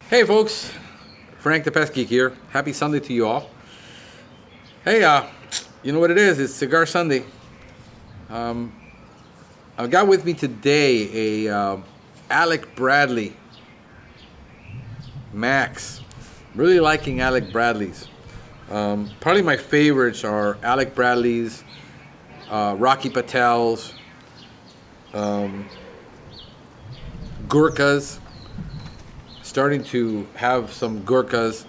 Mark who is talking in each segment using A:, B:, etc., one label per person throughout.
A: Hey folks, Frank the Pestgeek here. Happy Sunday to you all. Hey, you know what it is? It's Cigar Sunday. Um, I've got with me today a Alec Bradley Max. Really liking Alec Bradley's. Probably my favorites are Alec Bradley's, Rocky Patel's, um, Gurkhas. Starting to have some Gurkhas.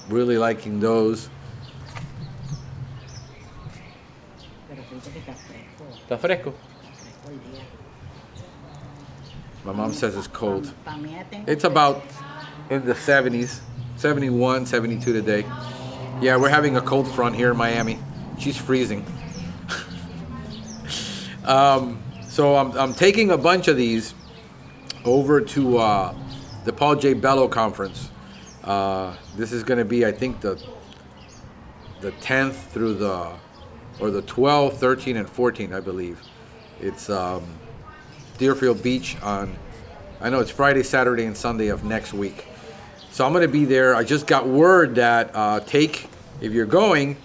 A: Really liking those. Está fresco. My mom says it's cold. It's about in the 70s, 71, 72 today. Yeah, we're having a cold front here in Miami. She's freezing. So I'm taking a bunch of these over to the Paul J. Bello conference. This is going to be, I think, the 10th through the 12th, 13th, and 14th, I believe. It's Deerfield Beach I know it's Friday, Saturday, and Sunday of next week. So I'm going to be there. I just got word that if you're going,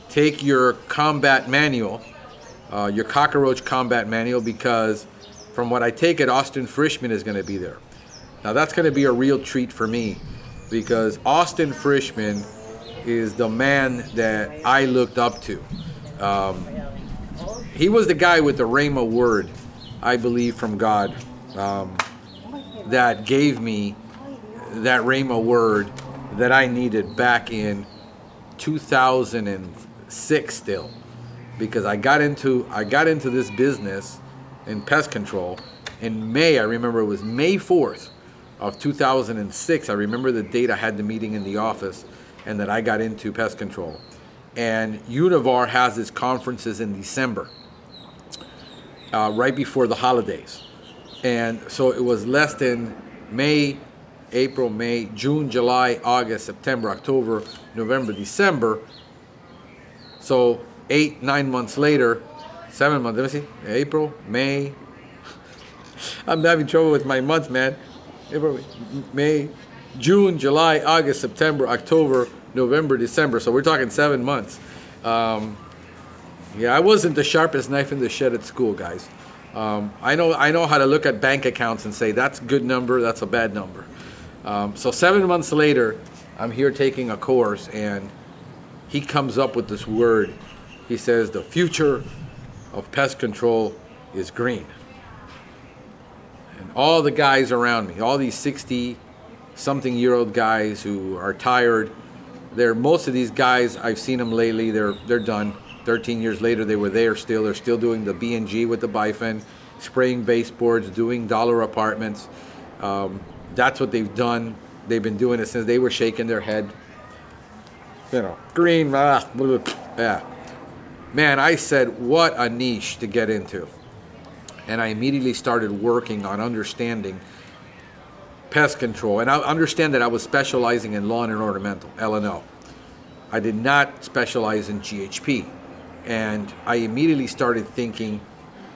A: take your combat manual, your cockroach combat manual, because from what I take it, Austin Frischman is going to be there. Now that's going to be a real treat for me, because Austin Frischman is the man that I looked up to. He was the guy with the Rhema word, I believe, from God, that gave me that Rhema word that I needed back in 2006 still, because I got into this business in pest control in May. I remember it was May 4th of 2006. I remember the date I had the meeting in the office and that I got into pest control. And Univar has its conferences in December, right before the holidays. And so it was less than April, May, June, July, August, September, October, November, December. So 8-9 months later, 7 months, let me see, April, May. I'm having trouble with my months, man. April, May, June, July, August, September, October, November, December. So we're talking 7 months. Yeah, I wasn't the sharpest knife in the shed at school, guys. I know how to look at bank accounts and say that's a good number, that's a bad number. So 7 months later, I'm here taking a course, and he comes up with this word. He says the future of pest control is green. And all the guys around me, all these 60-something-year-old guys who are tired, most of these guys, I've seen them lately, they're done. 13 years later, they were there still. They're still doing the B&G with the bifen, spraying baseboards, doing dollar apartments. That's what they've done. They've been doing it since they were shaking their head. You know, green, yeah. Man, I said, what a niche to get into. And I immediately started working on understanding pest control. And I understand that I was specializing in lawn and ornamental, L&O. I did not specialize in GHP. And I immediately started thinking,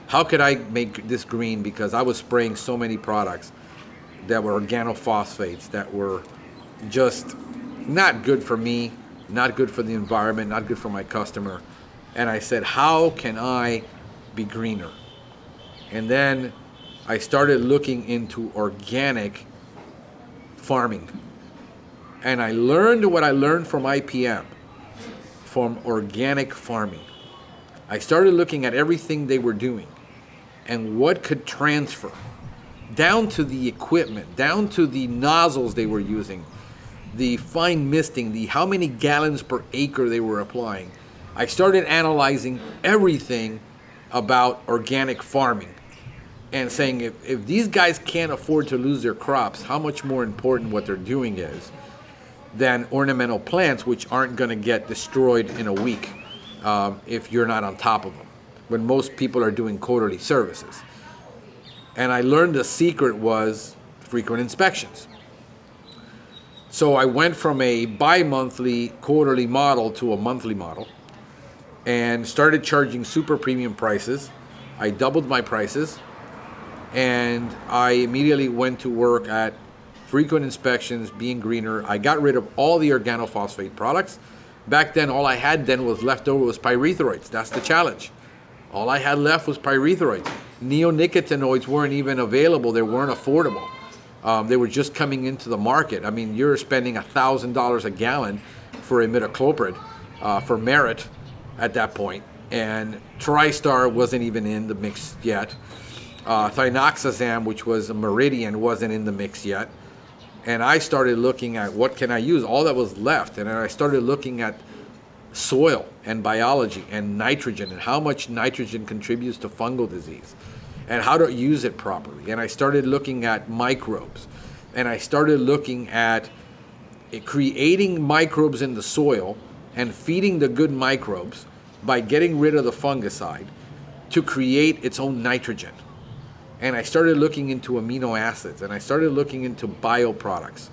A: how could I make this green? Because I was spraying so many products that were organophosphates, that were just not good for me, not good for the environment, not good for my customer. And I said, how can I be greener? And then I started looking into organic farming. And I learned what I learned from IPM, from organic farming. I started looking at everything they were doing and what could transfer, down to the equipment, down to the nozzles they were using, the fine misting, how many gallons per acre they were applying. I started analyzing everything about organic farming and saying, if these guys can't afford to lose their crops, how much more important what they're doing is than ornamental plants, which aren't going to get destroyed in a week if you're not on top of them, when most people are doing quarterly services. And I learned the secret was frequent inspections. So I went from a bi-monthly, quarterly model to a monthly model and started charging super premium prices. I doubled my prices, and I immediately went to work at frequent inspections, being greener. I got rid of all the organophosphate products. Back then, all I had then was left over was pyrethroids. That's the challenge. All I had left was pyrethroids. Neonicotinoids weren't even available. They weren't affordable. They were just coming into the market. I mean, you're spending $1,000 a gallon for imidacloprid, for Merit at that point. And TriStar wasn't even in the mix yet. Thinoxazam, which was a Meridian, wasn't in the mix yet. And I started looking at what can I use, all that was left. And I started looking at soil and biology and nitrogen and how much nitrogen contributes to fungal disease and how to use it properly. And I started looking at microbes. And I started looking at creating microbes in the soil and feeding the good microbes by getting rid of the fungicide to create its own nitrogen. And I started looking into amino acids, and I started looking into bioproducts.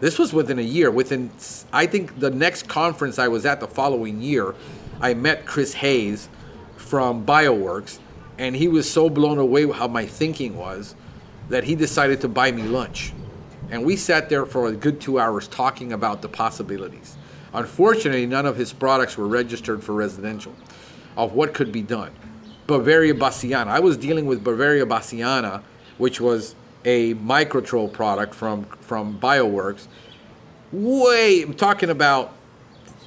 A: This was within a year. Within, I think, the next conference I was at the following year, I met Chris Hayes from Bioworks, and he was so blown away with how my thinking was that he decided to buy me lunch. And we sat there for a good 2 hours talking about the possibilities. Unfortunately, none of his products were registered for residential, of what could be done. Bavaria Bassiana. I was dealing with Bavaria Bassiana, which was a microtrol product from Bioworks. I'm talking about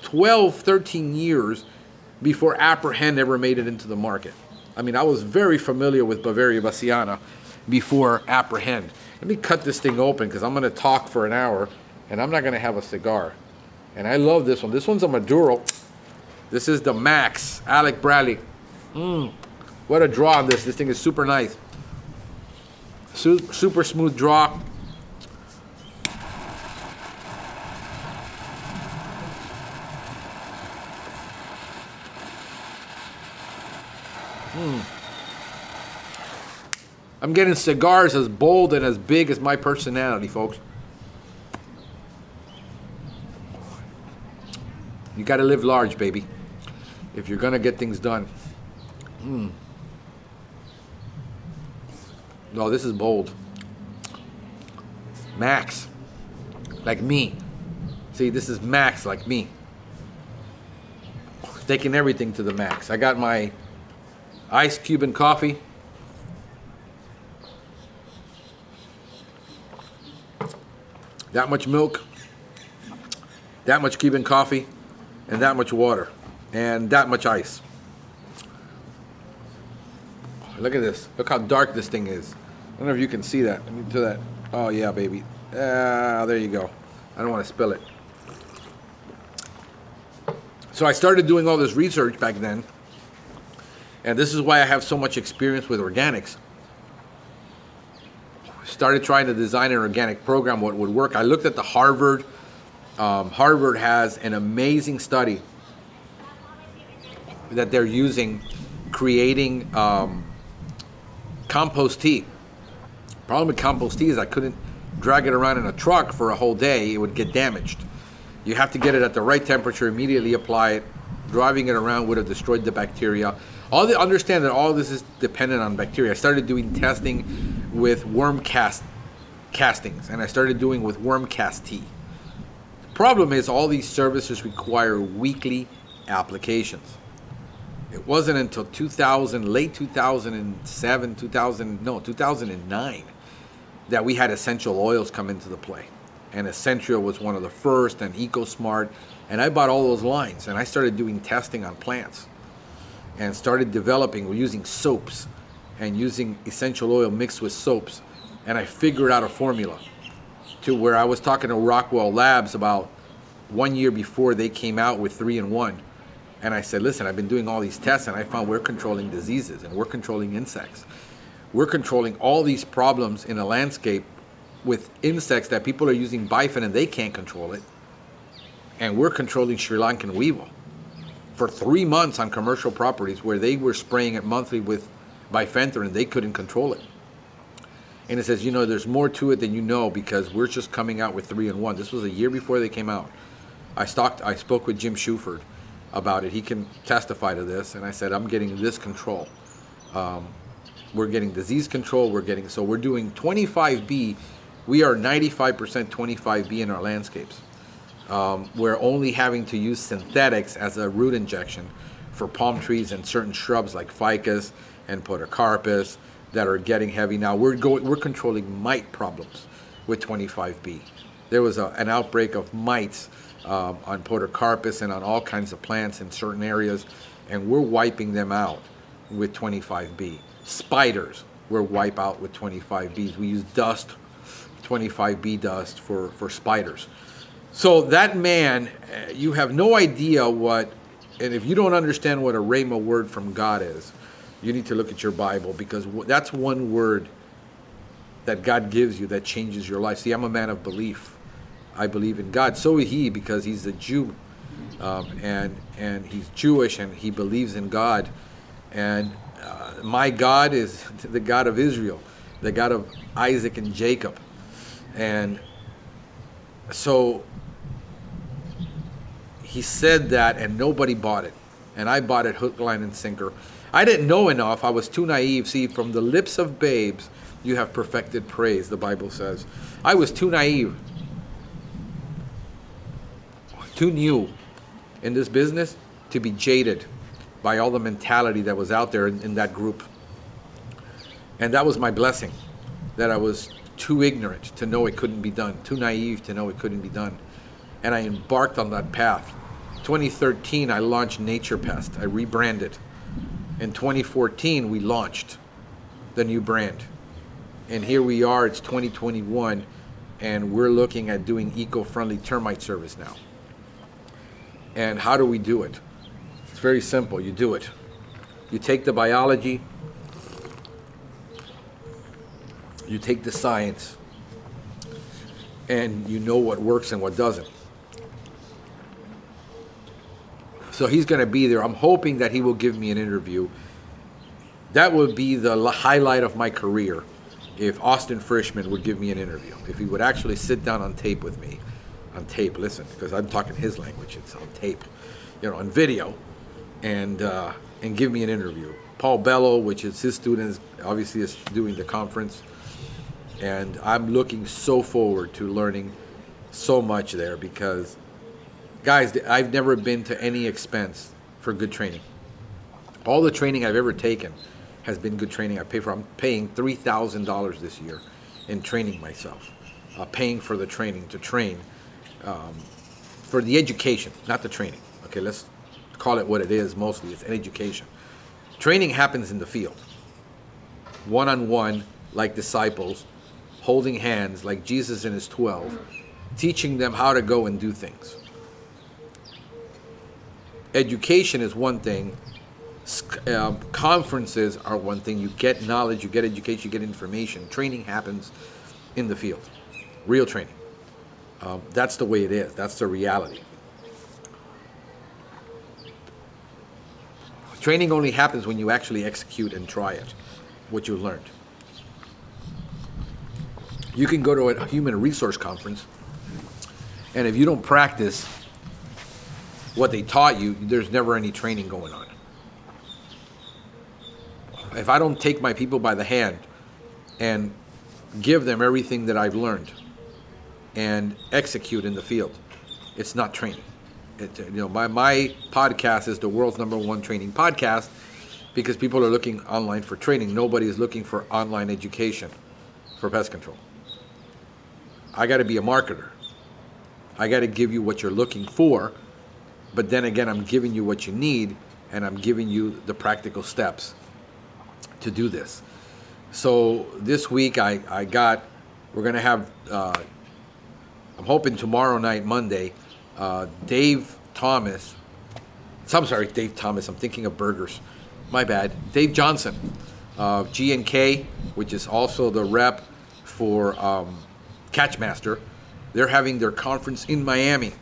A: 12, 13 years before Apprehend ever made it into the market. I mean, I was very familiar with Bavaria Bassiana before Apprehend. Let me cut this thing open because I'm going to talk for an hour and I'm not going to have a cigar. And I love this one. This one's a Maduro. This is the Max, Alec Bradley. What a draw on this. This thing is super nice. Super smooth draw. I'm getting cigars as bold and as big as my personality, folks. You got to live large, baby, if you're going to get things done. No, this is bold. Max, like me. See, this is Max, like me. Taking everything to the max. I got my iced Cuban coffee. That much milk, that much Cuban coffee, and that much water, and that much ice. Look at this. Look how dark this thing is. I don't know if you can see that. Let me do that. Oh, yeah, baby. There you go. I don't want to spill it. So I started doing all this research back then, and this is why I have so much experience with organics. Started trying to design an organic program, what would work. I looked at the Harvard. Harvard has an amazing study that they're using, creating compost tea. Problem with compost tea is I couldn't drag it around in a truck for a whole day. It would get damaged. You have to get it at the right temperature, immediately apply it. Driving it around would have destroyed the bacteria. Understand that all this is dependent on bacteria. I started doing testing with worm castings, and I started doing with worm cast tea. The problem is all these services require weekly applications. It wasn't until late 2009, that we had essential oils come into the play. And Essentia was one of the first, and EcoSmart, and I bought all those lines, and I started doing testing on plants, and started developing, we're using soaps, and using essential oil mixed with soaps, and I figured out a formula to where I was talking to Rockwell Labs about 1 year before they came out with 3-in-1, and I said, listen, I've been doing all these tests, and I found we're controlling diseases, and we're controlling insects. We're controlling all these problems in a landscape with insects that people are using bifin and they can't control it. And we're controlling Sri Lankan weevil for 3 months on commercial properties where they were spraying it monthly with bifenthrin and they couldn't control it. And it says, you know, there's more to it than you know, because we're just coming out with 3-in-1. This was a year before they came out. I spoke with Jim Shuford about it. He can testify to this. And I said, I'm getting this control. We're getting disease control. We're doing 25B We are 95% 25B in our landscapes. We're only having to use synthetics as a root injection for palm trees and certain shrubs like ficus and podocarpus that are getting heavy. Now we're controlling mite problems with 25B. There was an outbreak of mites on podocarpus and on all kinds of plants in certain areas, and we're wiping them out with 25B. Spiders we're wipe out with 25Bs. We use dust, 25B dust for spiders. So that man, you have no idea what, and if you don't understand what a rhema word from God is, you need to look at your Bible, because that's one word that God gives you that changes your life. See, I'm a man of belief. I believe in God. So is he, because he's a Jew, and he's Jewish, and he believes in God. And my God is the God of Israel, the God of Isaac and Jacob. And so he said that, and nobody bought it. And I bought it hook, line, and sinker. I didn't know enough. I was too naive. See, from the lips of babes, you have perfected praise, the Bible says. I was too naive, too new in this business to be jaded by all the mentality that was out there in that group. And that was my blessing, that I was too ignorant to know it couldn't be done, too naive to know it couldn't be done. And I embarked on that path. 2013, I launched Nature Pest. I rebranded. In 2014, we launched the new brand. And here we are, it's 2021, and we're looking at doing eco-friendly termite service now. And how do we do it? It's very simple. You do it. You take the biology, you take the science, and you know what works and what doesn't. So he's going to be there. I'm hoping that he will give me an interview. That would be the highlight of my career, if Austin Frischman would give me an interview. If he would actually sit down on tape with me. On tape, listen, because I'm talking his language. It's on tape, on video, and give me an interview. Paul Bello, which is his student, obviously is doing the conference, and I'm looking so forward to learning so much there, because, guys, I've never been to any expense for good training. All the training I've ever taken has been good training. I'm paying $3,000 this year in training myself, paying for the training to train. For the education, not the training. Okay, let's call it what it is. Mostly it's an education. Training happens in the field, one-on-one, like disciples, holding hands like Jesus and his 12, teaching them how to go and do things. Education is one thing. Conferences are one thing. You get knowledge, you get education, you get information. Training happens in the field, real training. That's the way it is. That's the reality. Training only happens when you actually execute and try it, what you learned. You can go to a human resource conference, and if you don't practice what they taught you, there's never any training going on. If I don't take my people by the hand and give them everything that I've learned and execute in the field, it's not training. My podcast is the world's #1 training podcast, because people are looking online for training. Nobody is looking for online education for pest control. I got to be a marketer. I got to give you what you're looking for, but then again, I'm giving you what you need, and I'm giving you the practical steps to do this. So this week we're going to have, I'm hoping tomorrow night, Monday, Dave Thomas, I'm thinking of burgers, my bad, Dave Johnson, G&K, which is also the rep for Catchmaster. They're having their conference in Miami,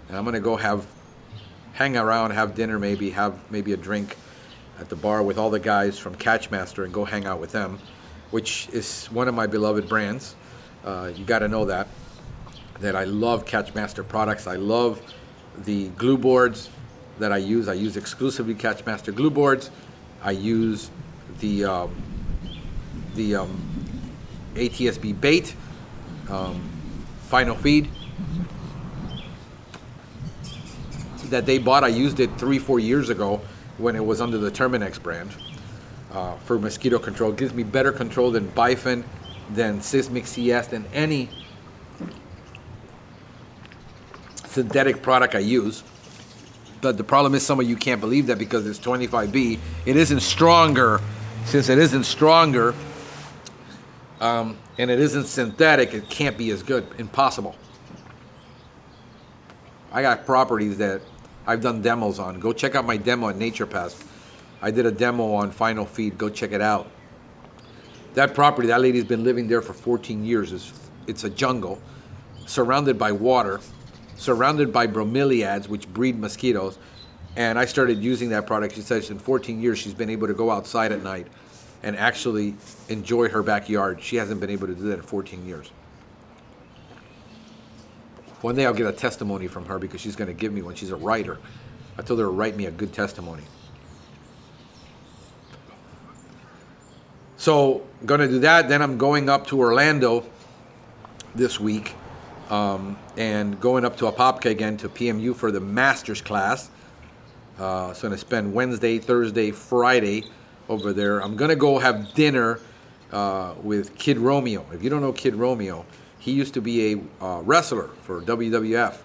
A: and I'm going to go hang around, have dinner, maybe a drink at the bar with all the guys from Catchmaster, and go hang out with them, which is one of my beloved brands. You got to know that I love Catchmaster products. I love the glue boards that I use. I use exclusively Catchmaster glue boards. I use the ATSB bait. Final Feed that they bought. I used it 3-4 years ago when it was under the Terminex brand for mosquito control. It gives me better control than Bifin, than Sysmic CS, than any synthetic product I use. But the problem is some of you can't believe that because it's 25B. It isn't stronger. Since it isn't stronger and it isn't synthetic, it can't be as good. Impossible. I got properties that I've done demos on. Go check out my demo at Nature Pass. I did a demo on Final Feed. Go check it out. That property, that lady's been living there for 14 years. It's a jungle, surrounded by water, surrounded by bromeliads, which breed mosquitoes. And I started using that product. She says in 14 years, she's been able to go outside at night and actually enjoy her backyard. She hasn't been able to do that in 14 years. One day I'll get a testimony from her because she's going to give me one. She's a writer. I told her to write me a good testimony. So I'm going to do that. Then I'm going up to Orlando this week and going up to Apopka again to PMU for the master's class. So I'm going to spend Wednesday, Thursday, Friday over there. I'm going to go have dinner with Kid Romeo. If you don't know Kid Romeo, he used to be a wrestler for WWF,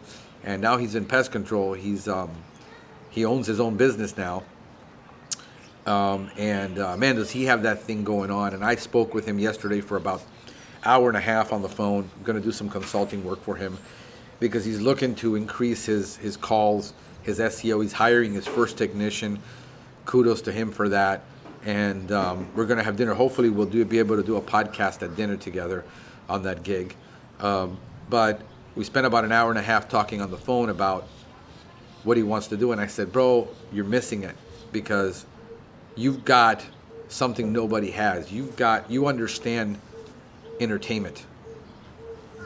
A: and now he's in pest control. He owns his own business now. Man, does he have that thing going on. And I spoke with him yesterday for about an hour and a half on the phone. I'm going to do some consulting work for him because he's looking to increase his calls, his SEO. He's hiring his first technician. Kudos to him for that. And we're going to have dinner. Hopefully we'll be able to do a podcast at dinner together on that gig. But we spent about an hour and a half talking on the phone about what he wants to do. And I said, bro, you're missing it because you've got something nobody has. You understand entertainment.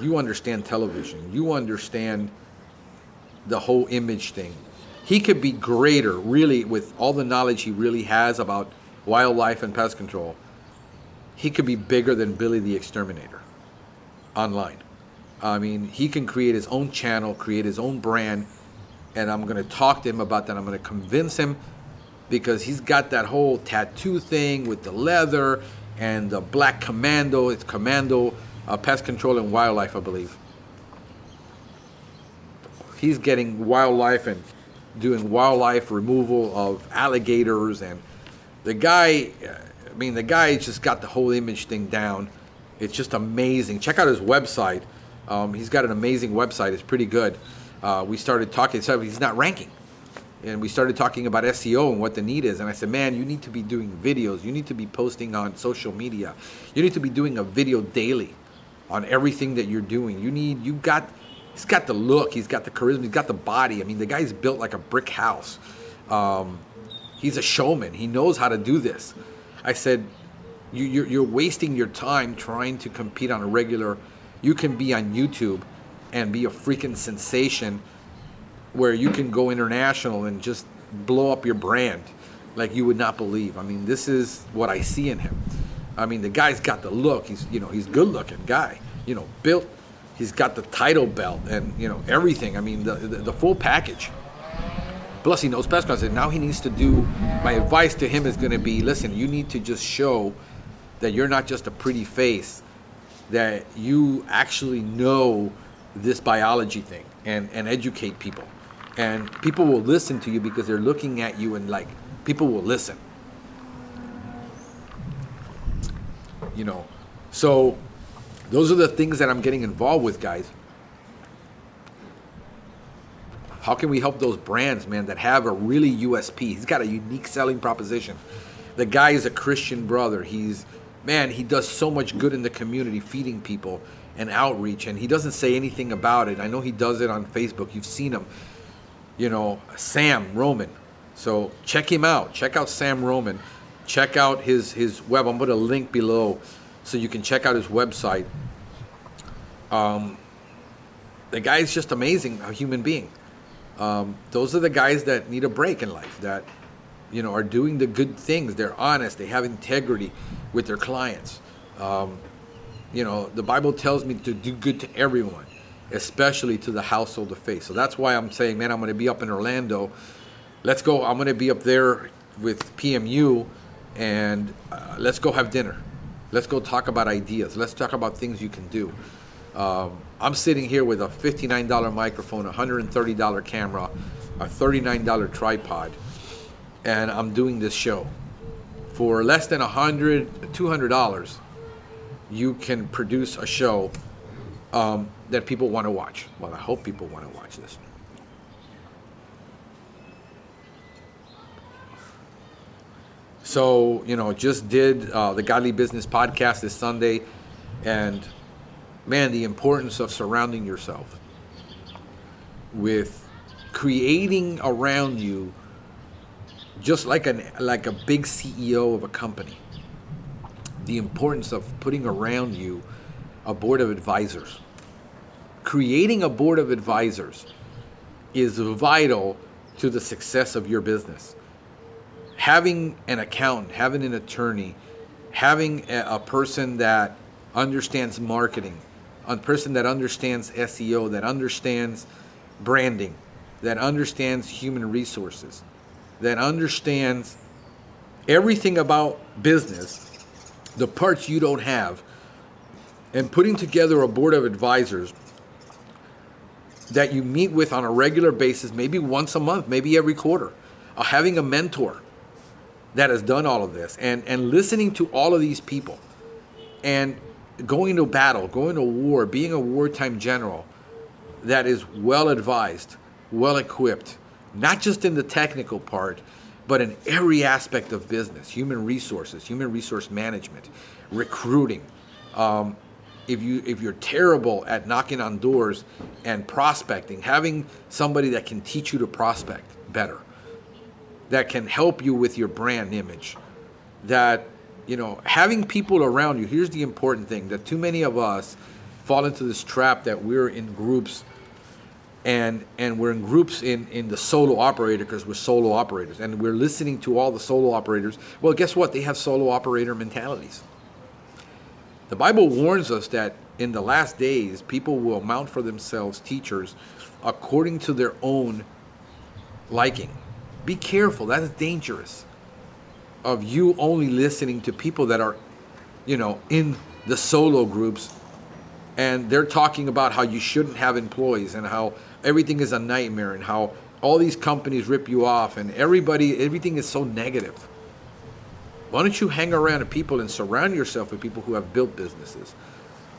A: You understand television. You understand the whole image thing. He could be greater, really, with all the knowledge he really has about wildlife and pest control. He could be bigger than Billy the Exterminator online. I mean, he can create his own channel, create his own brand, and I'm going to talk to him about that. I'm going to convince him because he's got that whole tattoo thing with the leather and the black commando. It's commando pest control and wildlife, I believe. He's getting wildlife and doing wildlife removal of alligators, and the guy, the guy just got the whole image thing down. It's just amazing. Check out his website. He's got an amazing website. It's pretty good. We started talking, so he's not ranking. And we started talking about SEO and what the need is. And I said, man, you need to be doing videos. You need to be posting on social media. You need to be doing a video daily on everything that you're doing. He's got the look. He's got the charisma. He's got the body. I mean, the guy's built like a brick house. He's a showman. He knows how to do this. I said, you're wasting your time trying to compete on a regular. You can be on YouTube and be a freaking sensation where you can go international and just blow up your brand like you would not believe. I mean, this is what I see in him. I mean, the guy's got the look. He's good looking guy, built. He's got the title belt and, everything. I mean, the full package. Plus, he knows pest control. Now he needs to do, my advice to him is going to be, listen, you need to just show that you're not just a pretty face, that you actually know this biology thing and educate people. And people will listen to you because they're looking at you and people will listen. So those are the things that I'm getting involved with, guys. How can we help those brands, man, that have a really USP? He's got a unique selling proposition. The guy is a Christian brother. He does so much good in the community, feeding people and outreach, and he doesn't say anything about it. I know he does it on Facebook. You've seen him, Sam Roman. So check him out. Check out Sam Roman. Check out his web. I'm going to link below so you can check out his website. The guy's just amazing, a human being. Those are the guys that need a break in life, that are doing the good things. They're honest. They have integrity with their clients. You know, the Bible tells me to do good to everyone, especially to the household of faith. So that's why I'm saying, man, I'm going to be up in Orlando. Let's go. I'm going to be up there with PMU, and let's go have dinner. Let's go talk about ideas. Let's talk about things you can do. I'm sitting here with a $59 microphone, a $130 camera, a $39 tripod, and I'm doing this show. For less than $200, you can produce a show that people want to watch. Well, I hope people want to watch this. So, you know, just did the Godly Business Podcast this Sunday, and man, the importance of surrounding yourself with creating around you, just like a big CEO of a company, the importance of putting around you a board of advisors. Creating a board of advisors is vital to the success of your business. Having an accountant, having an attorney, having a person that understands marketing, a person that understands SEO, that understands branding, that understands human resources, that understands everything about business, the parts you don't have, and putting together a board of advisors that you meet with on a regular basis, maybe once a month, maybe every quarter, having a mentor that has done all of this, and listening to all of these people, and going to battle, going to war, being a wartime general that is well advised, well equipped, not just in the technical part, but in every aspect of business, human resources, human resource management, recruiting. If you're terrible at knocking on doors and prospecting, having somebody that can teach you to prospect better, that can help you with your brand image, that, you know, having people around you. Here's the important thing, that too many of us fall into this trap that we're in groups, and we're in groups in the solo operator, because we're solo operators, and we're listening to all the solo operators. Well, guess what? They have solo operator mentalities. The Bible warns us that in the last days, people will mount for themselves teachers according to their own liking. Be careful. That is dangerous. Of you only listening to people that are, you know, in the solo groups, and they're talking about how you shouldn't have employees, and how everything is a nightmare, and how all these companies rip you off, and everything is so negative. Why don't you hang around people and surround yourself with people who have built businesses,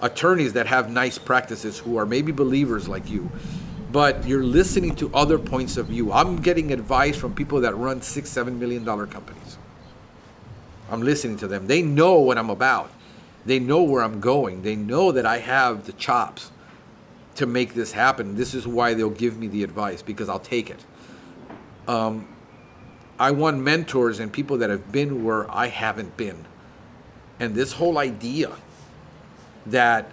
A: attorneys that have nice practices, who are maybe believers like you, but you're listening to other points of view. I'm getting advice from people that run $6-7 million companies. I'm listening to them. They know what I'm about. They know where I'm going. They know that I have the chops to make this happen. This is why they'll give me the advice, because I'll take it. I want mentors and people that have been where I haven't been. And this whole idea that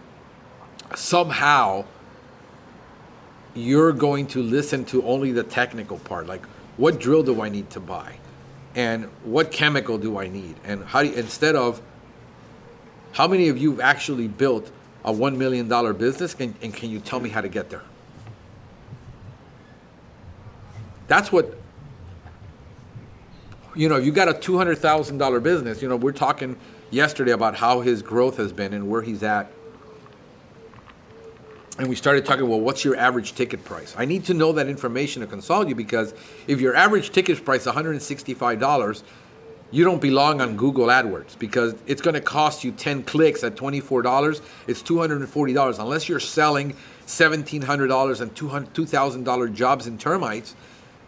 A: somehow you're going to listen to only the technical part, like what drill do I need to buy, and what chemical do I need, and how do you, instead of how many of you have actually built a $1 million business, and can you tell me how to get there? That's what, you know, you got a $200,000 business. You know, we're talking yesterday about how his growth has been and where he's at. And we started talking, well, what's your average ticket price? I need to know that information to consult you, because if your average ticket price is $165, you don't belong on Google AdWords, because it's going to cost you 10 clicks at $24. It's $240. Unless you're selling $1,700 and $2,000 jobs in termites,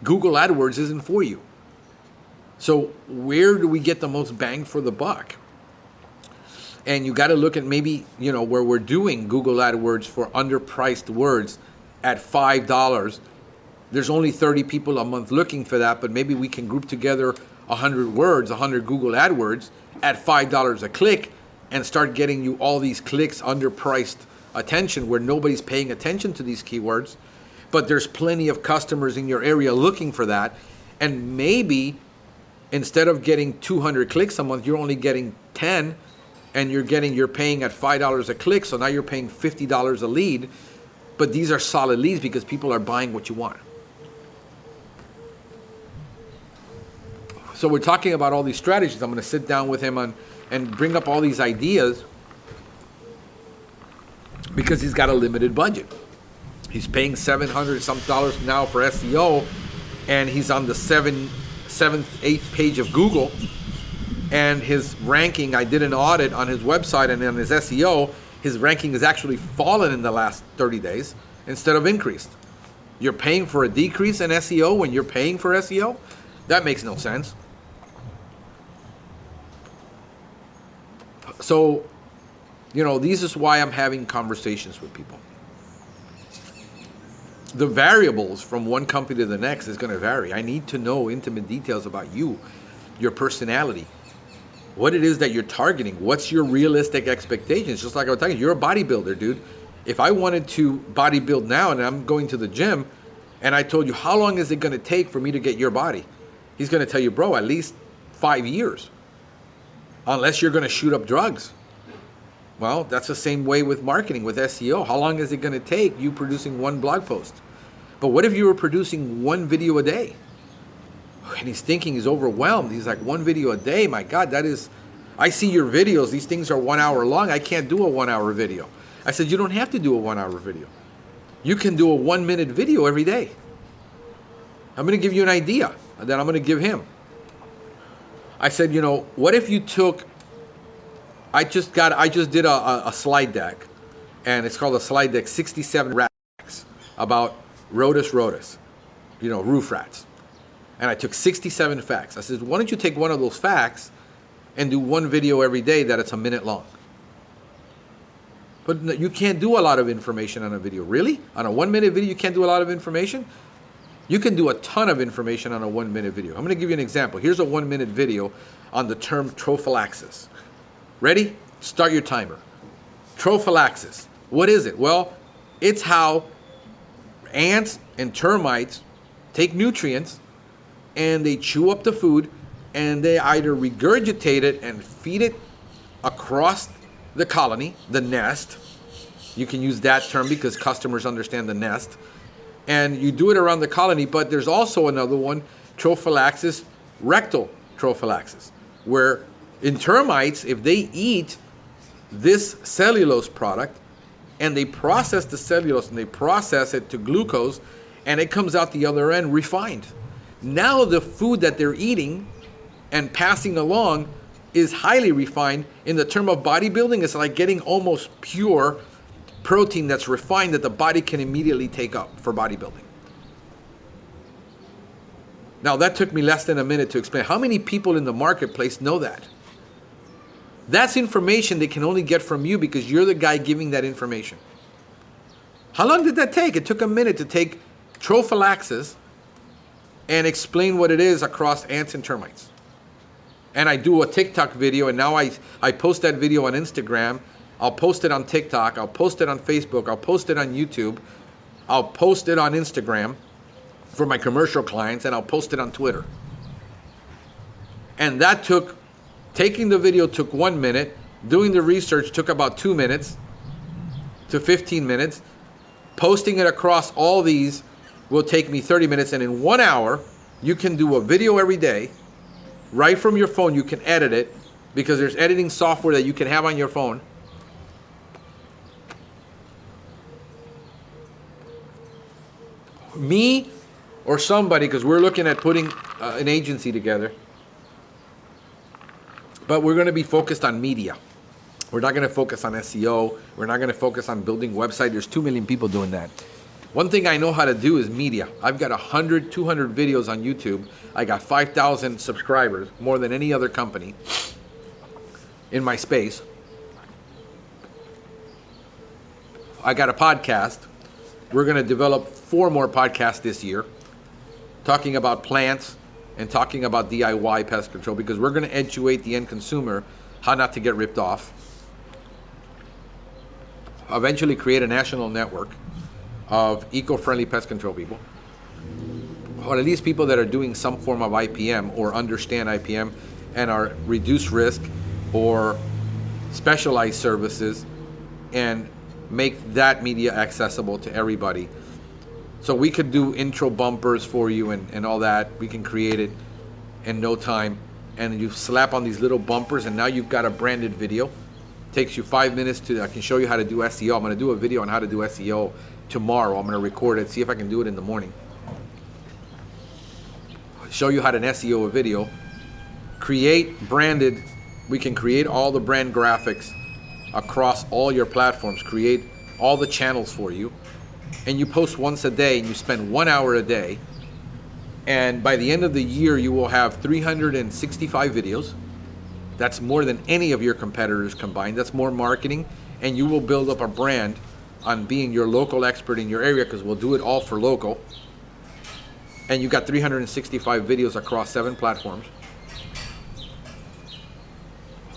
A: Google AdWords isn't for you. So where do we get the most bang for the buck? And you got to look at maybe, you know, where we're doing Google AdWords for underpriced words at $5. There's only 30 people a month looking for that, but maybe we can group together 100 words, 100 Google AdWords at $5 a click, and start getting you all these clicks, underpriced attention, where nobody's paying attention to these keywords, but there's plenty of customers in your area looking for that. And maybe instead of getting 200 clicks a month, you're only getting 10, and you're paying at $5 a click, so now you're paying $50 a lead, but these are solid leads because people are buying what you want. So we're talking about all these strategies. I'm going to sit down with him and bring up all these ideas because he's got a limited budget. He's paying $700 some dollars now for SEO, and he's on the seventh, eighth page of Google. And his ranking, I did an audit on his website and on his SEO, his ranking has actually fallen in the last 30 days instead of increased. You're paying for a decrease in SEO when you're paying for SEO? That makes no sense. So, this is why I'm having conversations with people. The variables from one company to the next is going to vary. I need to know intimate details about you, your personality, what it is that you're targeting, what's your realistic expectations. Just like I was talking, you're a bodybuilder, dude. If I wanted to bodybuild now and I'm going to the gym and I told you, how long is it going to take for me to get your body? He's going to tell you, bro, at least 5 years, unless you're going to shoot up drugs. Well, that's the same way with marketing, with SEO. How long is it going to take you producing one blog post? But what if you were producing one video a day? And he's thinking, he's overwhelmed. He's like, one video a day? My God, I see your videos. These things are 1 hour long. I can't do a 1 hour video. I said, you don't have to do a 1 hour video. You can do a 1 minute video every day. I'm going to give you an idea that I'm going to give him. I said, what if you took, I just did a slide deck, and it's called a slide deck 67 facts about rhodos, roof rats. And I took 67 facts. I said, why don't you take one of those facts and do one video every day that it's a minute long? But you can't do a lot of information on a video. Really? On a 1 minute video, you can't do a lot of information? You can do a ton of information on a 1 minute video. I'm going to give you an example. Here's a 1 minute video on the term trophallaxis. Ready? Start your timer. Trophallaxis. What is it? Well, it's how ants and termites take nutrients and they chew up the food and they either regurgitate it and feed it across the colony, the nest. You can use that term because customers understand the nest. And you do it around the colony, but there's also another one, trophallaxis, rectal trophallaxis, where in termites, if they eat this cellulose product and they process the cellulose and they process it to glucose and it comes out the other end refined. Now the food that they're eating and passing along is highly refined. In the term of bodybuilding, it's like getting almost pure protein that's refined that the body can immediately take up for bodybuilding. Now that took me less than a minute to explain. How many people in the marketplace know that? That's information they can only get from you because you're the guy giving that information. How long did that take? It took a minute to take trophallaxis and explain what it is across ants and termites. And I do a TikTok video, and now I post that video on Instagram. I'll post it on TikTok. I'll post it on Facebook. I'll post it on YouTube. I'll post it on Instagram for my commercial clients, and I'll post it on Twitter. And that taking the video took 1 minute. Doing the research took about 2 minutes to 15 minutes. Posting it across all these will take me 30 minutes. And in 1 hour, you can do a video every day. Right from your phone, you can edit it because there's editing software that you can have on your phone. Me or somebody, because we're looking at putting an agency together, but we're going to be focused on media. We're not going to focus on SEO. We're not going to focus on building website. There's 2 million people doing that. One thing I know how to do is media. I've got 100, 200 videos on YouTube. I got 5,000 subscribers, more than any other company in my space. I got a podcast. We're going to develop 4 more podcasts this year, talking about plants and talking about DIY pest control, because we're going to educate the end consumer how not to get ripped off. Eventually create a national network of eco-friendly pest control people, or at least people that are doing some form of IPM or understand IPM and are reduced risk or specialized services and make that media accessible to everybody. So we could do intro bumpers for you and all that. We can create it in no time. And you slap on these little bumpers and now you've got a branded video. Takes you 5 minutes I can show you how to do SEO. I'm going to do a video on how to do SEO tomorrow. I'm going to record it, see if I can do it in the morning. Show you how to SEO a video. Create branded, we can create all the brand graphics across all your platforms, create all the channels for you, and you post once a day and you spend 1 hour a day, and by the end of the year you will have 365 videos. That's more than any of your competitors combined. That's more marketing, and you will build up a brand on being your local expert in your area, because we'll do it all for local. And you got 365 videos across 7 platforms.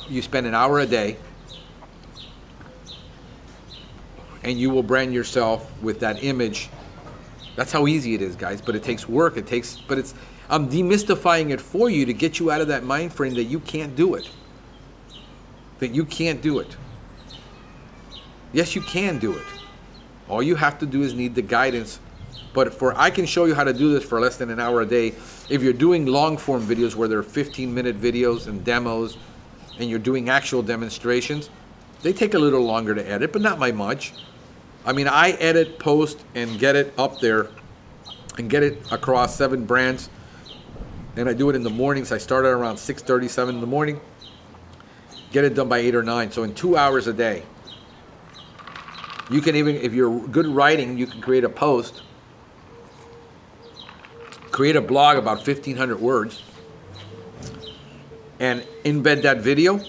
A: You spend an hour a day, and you will brand yourself with that image. That's how easy it is, guys. But it takes work. I'm demystifying it for you to get you out of that mind frame that you can't do it. That you can't do it. Yes, you can do it. All you have to do is need the guidance. But I can show you how to do this for less than an hour a day. If you're doing long form videos where they're 15-minute videos and demos, and you're doing actual demonstrations, they take a little longer to edit, but not by much. I mean, I edit, post, and get it up there, and get it across 7 brands. And I do it in the mornings. I start at around 6:30, 7 in the morning. Get it done by 8 or 9. So in 2 hours a day. You can even, if you're good writing, you can create a post. Create a blog about 1,500 words. And embed that video.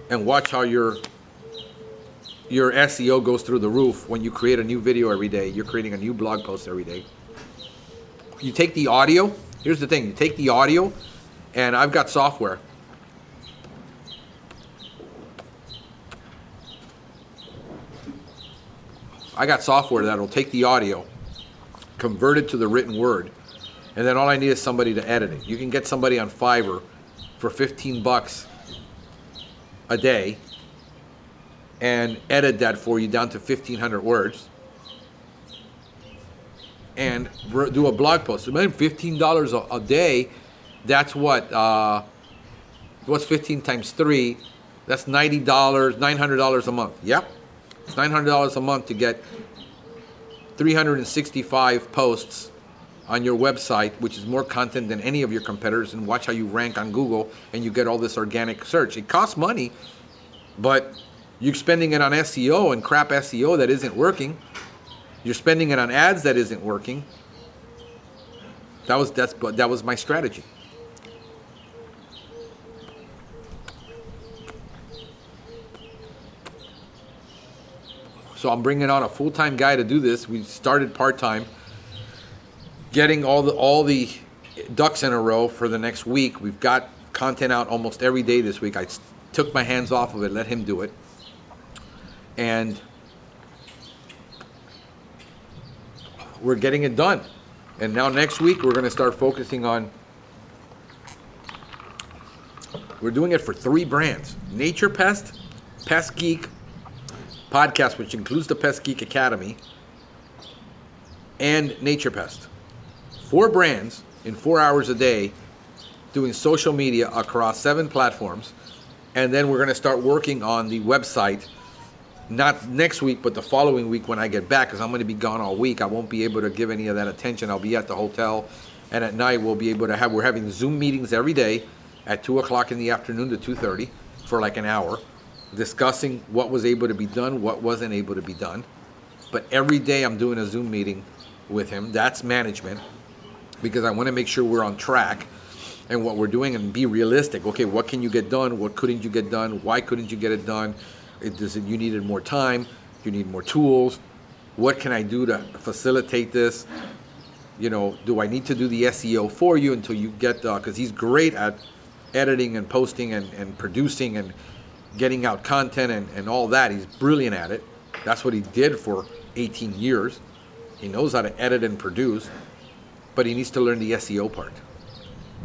A: And watch how your SEO goes through the roof when you create a new video every day. You're creating a new blog post every day. You take the audio. Here's the thing. You take the audio, and I've got software. I got software that'll take the audio, convert it to the written word, and then all I need is somebody to edit it. You can get somebody on Fiverr for $15 a day and edit that for you down to 1,500 words and do a blog post. Imagine $15 a day. That's what? What's 15 times 3? That's $90, $900 a month. Yep. It's $900 a month to get 365 posts on your website, which is more content than any of your competitors, and watch how you rank on Google and you get all this organic search. It costs money, but you're spending it on SEO and crap SEO that isn't working. You're spending it on ads that isn't working. That was my strategy. So I'm bringing on a full-time guy to do this. We started part-time, getting all the ducks in a row for the next week. We've got content out almost every day this week. I took my hands off of it, let him do it. And we're getting it done. And now next week we're going to start focusing on, we're doing it for 3 brands. Nature Pest, Pestgeek Podcast, which includes the Pestgeek Academy, and Nature Pest. 4 brands in 4 hours a day doing social media across 7 platforms. And then we're going to start working on the website, not next week, but the following week when I get back, because I'm going to be gone all week. I won't be able to give any of that attention. I'll be at the we're having Zoom meetings every day at 2 o'clock in the afternoon to 2:30 for like an hour, discussing what was able to be done, what wasn't able to be done. But every day I'm doing a Zoom meeting with him. That's management, because I want to make sure we're on track and what we're doing, and be realistic. Okay, what can you get done? What couldn't you get done? Why couldn't you get it done? You needed more time, you need more tools. What can I do to facilitate this? You know, do I need to do the SEO for you until you get, because he's great at editing and posting and producing and getting out content and all that. He's brilliant at it. That's what he did for 18 years. He knows how to edit and produce, but he needs to learn the SEO part.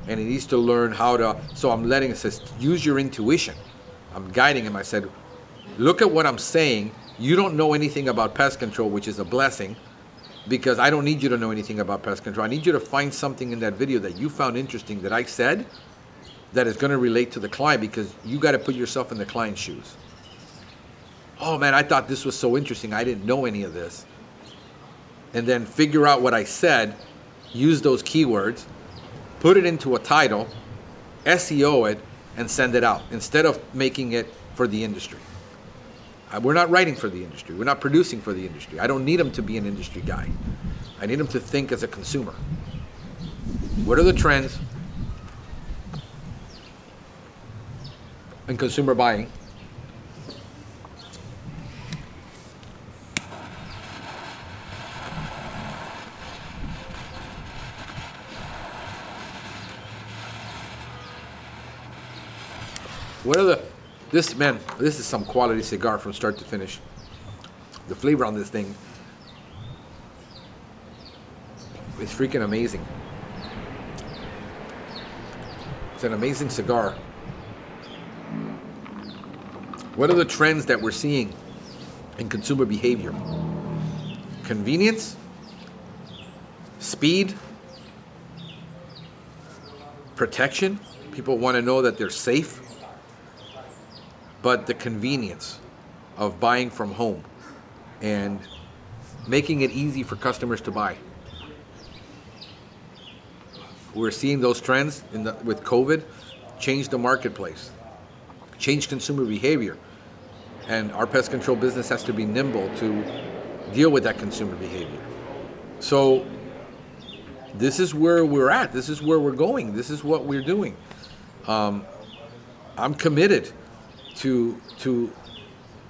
A: And he needs to learn how to, so I'm letting him say, use your intuition. I'm guiding him. I said, look at what I'm saying. You don't know anything about pest control, which is a blessing, because I don't need you to know anything about pest control. I need you to find something in that video that you found interesting that I said that is going to relate to the client, because you got to put yourself in the client's shoes. Oh man, I thought this was so interesting. I didn't know any of this. And then figure out what I said, use those keywords, put it into a title, SEO it, and send it out instead of making it for the industry. We're not writing for the industry. We're not producing for the industry. I don't need him to be an industry guy. I need him to think as a consumer. What are the trends in consumer buying? What are the, this is some quality cigar from start to finish. The flavor on this thing is freaking amazing. It's an amazing cigar. What are the trends that we're seeing in consumer behavior? Convenience, speed, protection. People want to know that they're safe. But the convenience of buying from home and making it easy for customers to buy. We're seeing those trends with COVID change the marketplace, change consumer behavior. And our pest control business has to be nimble to deal with that consumer behavior. So this is where we're at. This is where we're going. This is what we're doing. I'm committed to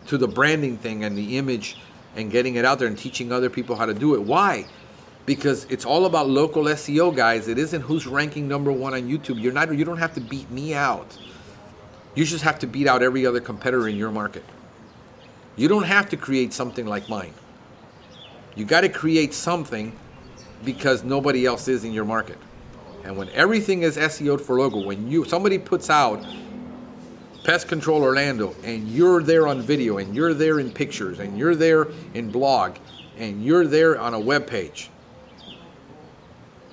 A: the branding thing and the image and getting it out there and teaching other people how to do it. Why? Because it's all about local SEO, guys. It isn't who's ranking #1 on YouTube. You don't have to beat me out. You just have to beat out every other competitor in your market. You don't have to create something like mine. You got to create something because nobody else is in your market. And when everything is SEO'd for local, when somebody puts out Pest Control Orlando, and you're there on video, and you're there in pictures, and you're there in blog, and you're there on a web page,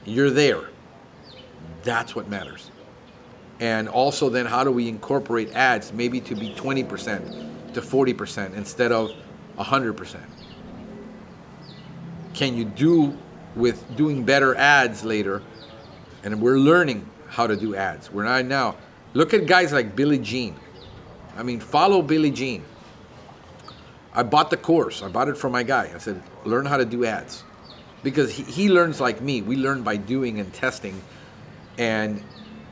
A: you're there. That's what matters. And also then how do we incorporate ads maybe to be 20% to 40% instead of 100%? Can you do with doing better ads later? And we're learning how to do ads. We're not now. Look at guys like Billie Jean. I mean, follow Billie Jean. I bought the course. I bought it from my guy. I said, learn how to do ads. Because he learns like me. We learn by doing and testing. And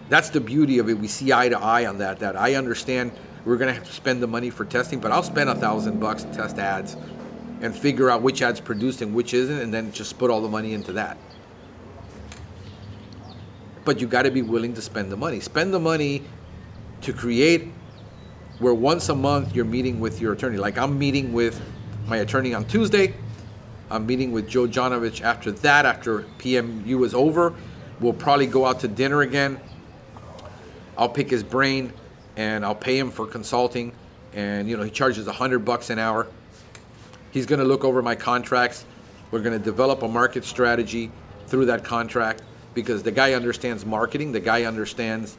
A: that's the beauty of it. We see eye to eye on that. That I understand we're going to have to spend the money for testing, but I'll spend $1,000 to test ads and figure out which ad's produced and which isn't, and then just put all the money into that. But you got to be willing to spend the money. Spend the money to create where once a month you're meeting with your attorney. Like I'm meeting with my attorney on Tuesday. I'm meeting with Joe Jonovich after that, after PMU is over. We'll probably go out to dinner again. I'll pick his brain and I'll pay him for consulting. And he charges $100 an hour. He's going to look over my contracts. We're going to develop a market strategy through that contract. Because the guy understands marketing, the guy understands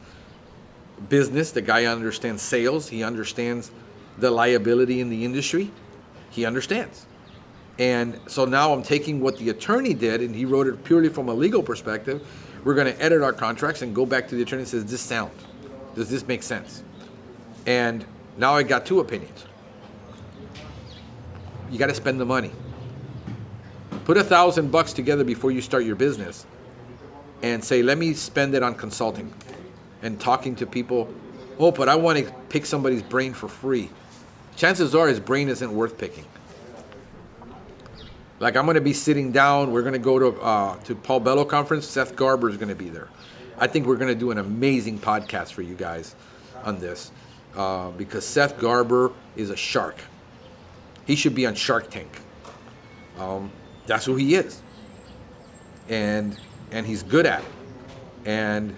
A: business, the guy understands sales, he understands the liability in the industry, he understands. And so now I'm taking what the attorney did, and he wrote it purely from a legal perspective. We're going to edit our contracts and go back to the attorney and says, does this make sense? And now I got two opinions. You got to spend the money. Put $1,000 together before you start your business. And say, let me spend it on consulting and talking to people. Oh, but I want to pick somebody's brain for free. Chances are his brain isn't worth picking. Like I'm going to be sitting down. We're going to go to Paul Bello conference. Seth Garber is going to be there. I think we're going to do an amazing podcast for you guys on this because Seth Garber is a shark. He should be on Shark Tank. That's who he is. And he's good at it. And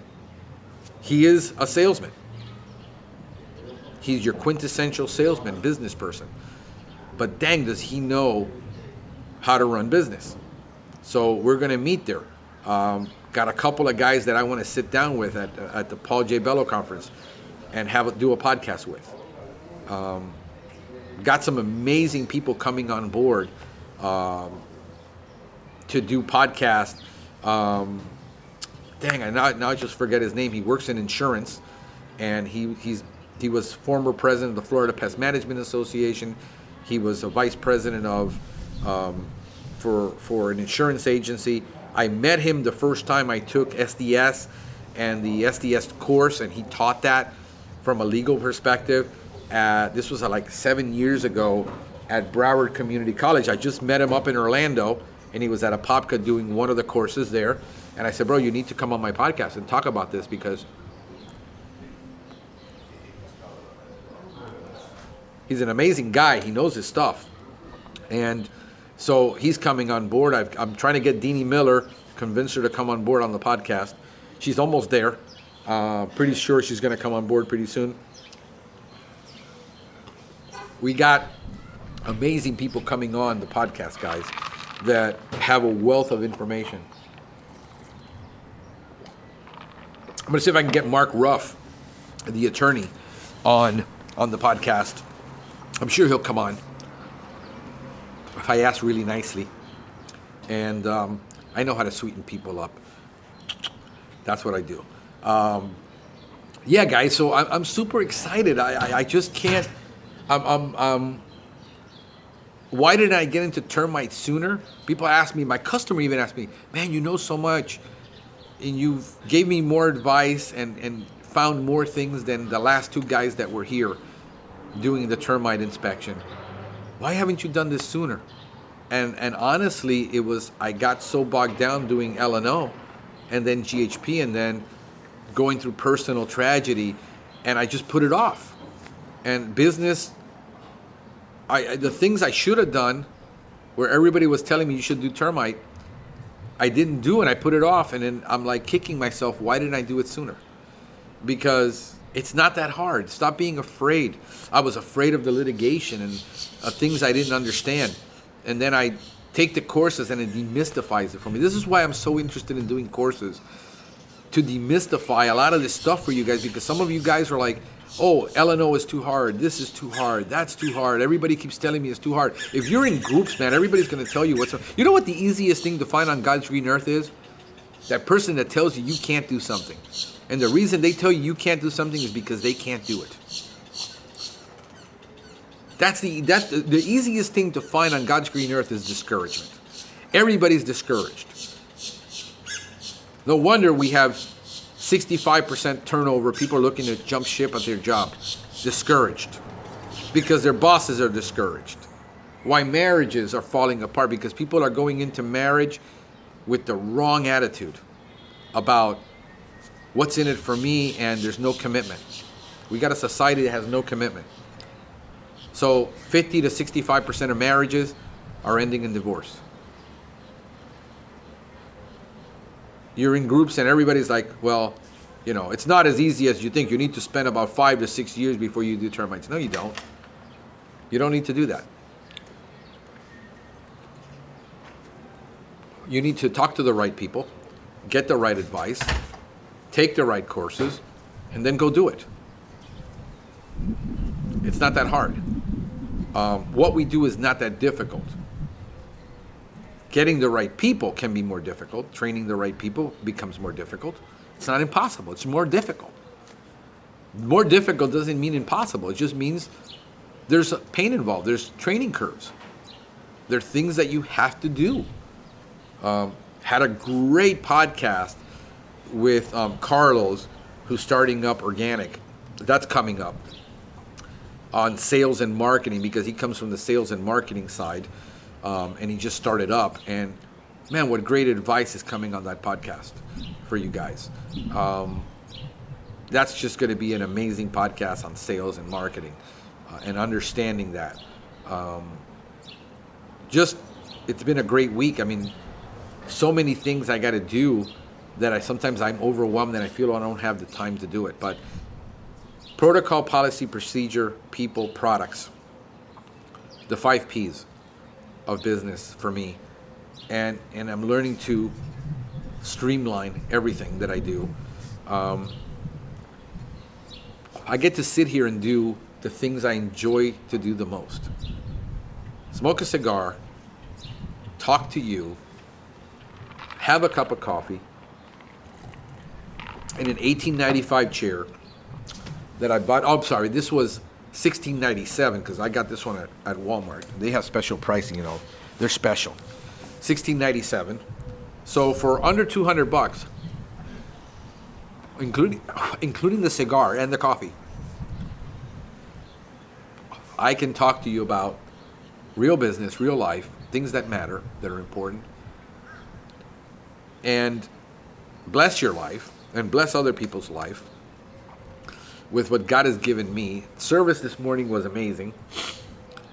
A: he is a salesman. He's your quintessential salesman, business person. But dang, does he know how to run business. So we're going to meet there. Got a couple of guys that I want to sit down with at the Paul J. Bello conference and do a podcast with. Got some amazing people coming on board to do podcasts. Dang, I just forget his name. He works in insurance, and he was former president of the Florida Pest Management Association. He was a vice president of for an insurance agency. I met him the first time I took SDS and the SDS course, and he taught that from a legal perspective. This was like 7 years ago at Broward Community College. I just met him up in Orlando, and he was at a Popka doing one of the courses there. And I said, bro, you need to come on my podcast and talk about this, because he's an amazing guy. He knows his stuff. And so he's coming on board. I'm trying to get Deanie Miller, convince her to come on board on the podcast. She's almost there. Pretty sure she's going to come on board pretty soon. We got amazing people coming on the podcast, guys, that have a wealth of information. I'm going to see if I can get Mark Ruff, the attorney, on the podcast. I'm sure he'll come on if I ask really nicely. And I know how to sweeten people up. That's what I do. Yeah, guys, so I'm super excited. I just can't. Why didn't I get into termites sooner? People ask me, my customer even asked me, man, you know so much, and you gave me more advice and found more things than the last two guys that were here doing the termite inspection. Why haven't you done this sooner? And honestly, it was, I got so bogged down doing L&O and then GHP and then going through personal tragedy, and I just put it off. And business, the things I should have done, where everybody was telling me you should do termite, I didn't do, and I put it off. And then I'm like kicking myself, why didn't I do it sooner? Because it's not that hard. Stop being afraid. I was afraid of the litigation and things I didn't understand. And then I take the courses and it demystifies it for me. This is why I'm so interested in doing courses, to demystify a lot of this stuff for you guys, because some of you guys are like, oh, L&O is too hard, this is too hard, that's too hard, everybody keeps telling me it's too hard. If you're in groups, man, everybody's going to tell you what's hard. You know what the easiest thing to find on God's green earth is? That person that tells you you can't do something. And the reason they tell you you can't do something is because they can't do it. That's the easiest thing to find on God's green earth is discouragement. Everybody's discouraged. No wonder we have 65% turnover. People are looking to jump ship at their job. Discouraged. Because their bosses are discouraged. Why marriages are falling apart? Because people are going into marriage with the wrong attitude about what's in it for me, and there's no commitment. We got a society that has no commitment. So 50 to 65% of marriages are ending in divorce. You're in groups and everybody's like, well, you know, it's not as easy as you think. You need to spend about 5 to 6 years before you do termites. No, you don't. You don't need to do that. You need to talk to the right people, get the right advice, take the right courses, and then go do it. It's not that hard. What we do is not that difficult. Getting the right people can be more difficult. Training the right people becomes more difficult. It's not impossible. It's more difficult. More difficult doesn't mean impossible. It just means there's pain involved. There's training curves. There are things that you have to do. Had a great podcast with Carlos, who's starting up Organic. That's coming up on sales and marketing, because he comes from the sales and marketing side, and he just started up. And man, what great advice is coming on that podcast for you guys. That's just going to be an amazing podcast on sales and marketing, and understanding that. It's been a great week. I mean, so many things I got to do that sometimes I'm overwhelmed and I feel I don't have the time to do it. But Protocol, policy, procedure, people, products. The 5 Ps of business for me. And I'm learning to streamline everything that I do. I get to sit here and do the things I enjoy to do the most. Smoke a cigar, talk to you, have a cup of coffee, in an 1895 chair that I bought. Oh, I'm sorry, this was 1697 because I got this one at Walmart. They have special pricing, you know. They're special. 1697. So for under $200, including the cigar and the coffee, I can talk to you about real business, real life, things that matter, that are important, and bless your life and bless other people's life with what God has given me. Service this morning was amazing.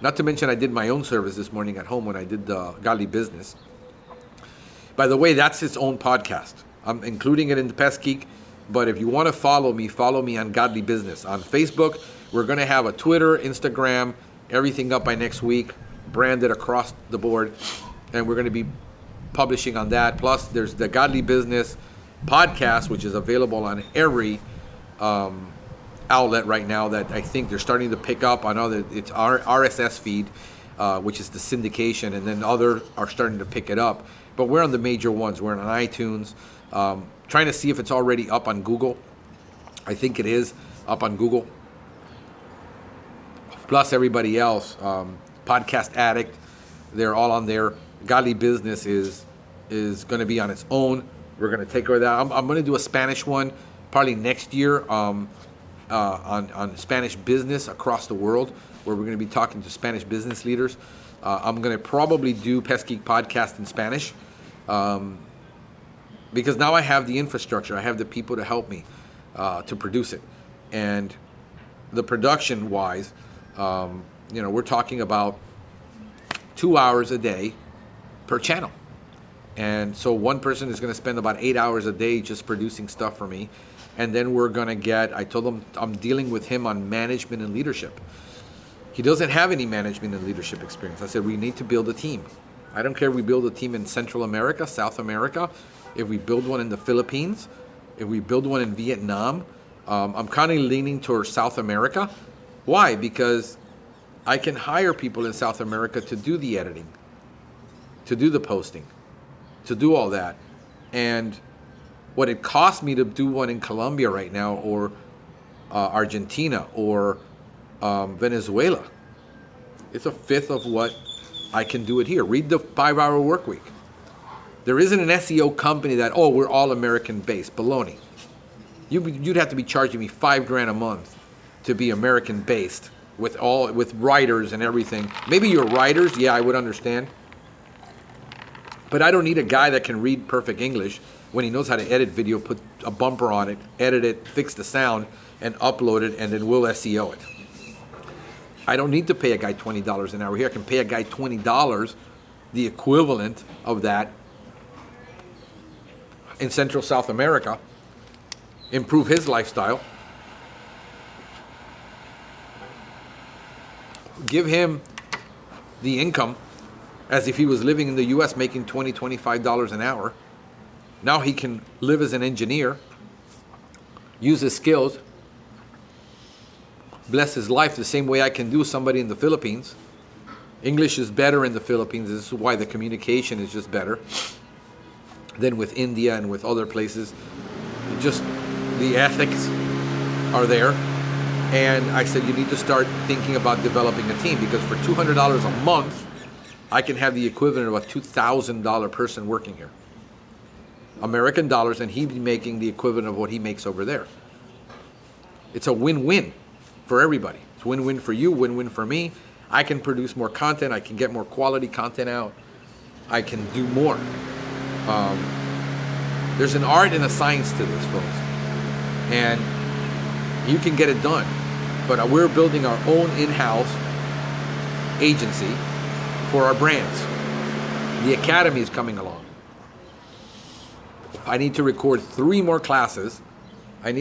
A: Not to mention I did my own service this morning at home when I did the Godly Business. By the way, that's its own podcast. I'm including it in the Pestgeek, but if you want to follow me on Godly Business. On Facebook, we're going to have a Twitter, Instagram, everything up by next week, branded across the board, and we're going to be publishing on that. Plus, there's the Godly Business podcast, which is available on every outlet right now that I think they're starting to pick up. I know that it's our RSS feed, which is the syndication, and then other are starting to pick it up. But we're on the major ones. We're on iTunes. Trying to see if it's already up on Google. I think it is up on Google. Plus everybody else, Podcast Addict, they're all on there. Godly Business is going to be on its own. We're going to take care of that. I'm going to do a Spanish one probably next year on Spanish business across the world, where we're going to be talking to Spanish business leaders. I'm going to probably do Pestgeek podcast in Spanish because now I have the infrastructure. I have the people to help me to produce it. And the production-wise, we're talking about 2 hours a day per channel. And so one person is going to spend about 8 hours a day just producing stuff for me. And then we're going to get, I told him I'm dealing with him on management and leadership. He doesn't have any management and leadership experience. I said, we need to build a team. I don't care if we build a team in Central America, South America, if we build one in the Philippines, if we build one in Vietnam. I'm kind of leaning towards South America. Why? Because I can hire people in South America to do the editing, to do the posting, to do all that. And what it costs me to do one in Colombia right now, or Argentina, or Venezuela, it's a fifth of what I can do it here. Read the 5-Hour Work Week. There isn't an SEO company that, oh, we're all American based. Baloney. You'd have to be charging me $5,000 a month to be American based with writers and everything. Maybe you're writers, yeah, I would understand. But I don't need a guy that can read perfect English when he knows how to edit video, put a bumper on it, edit it, fix the sound, and upload it, and then we'll SEO it. I don't need to pay a guy $20 an hour here. I can pay a guy $20, the equivalent of that in Central South America, improve his lifestyle, give him the income as if he was living in the U.S. making $20, $25 an hour. Now he can live as an engineer, use his skills, bless his life the same way I can do somebody in the Philippines. English is better in the Philippines. This is why the communication is just better than with India and with other places. Just the ethics are there. And I said, you need to start thinking about developing a team, because for $200 a month, I can have the equivalent of a $2,000 person working here. American dollars, and he'd be making the equivalent of what he makes over there. It's a win-win for everybody. It's win-win for you, win-win for me. I can produce more content. I can get more quality content out. I can do more. There's an art and a science to this, folks. And you can get it done. But we're building our own in-house agency for our brands. The academy is coming along. I need to record 3 more classes I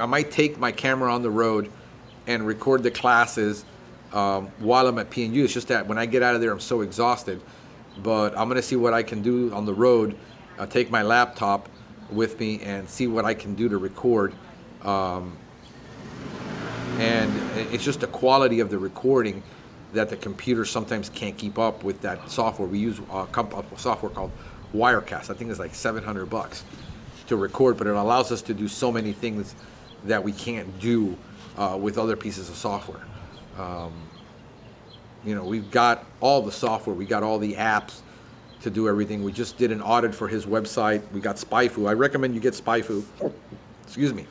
A: might take my camera on the road and record the classes while I'm at PNU. It's just that when I get out of there, I'm so exhausted. But I'm gonna see what I can do on the road. I'll take my laptop with me and see what I can do to record. And it's just the quality of the recording that the computer sometimes can't keep up with that software. We use a software called Wirecast. I think it's like $700 to record, but it allows us to do so many things that we can't do with other pieces of software. You know, we've got all the software, we got all the apps to do everything. We just did an audit for his website. We got SpyFu. I recommend you get SpyFu. Excuse me.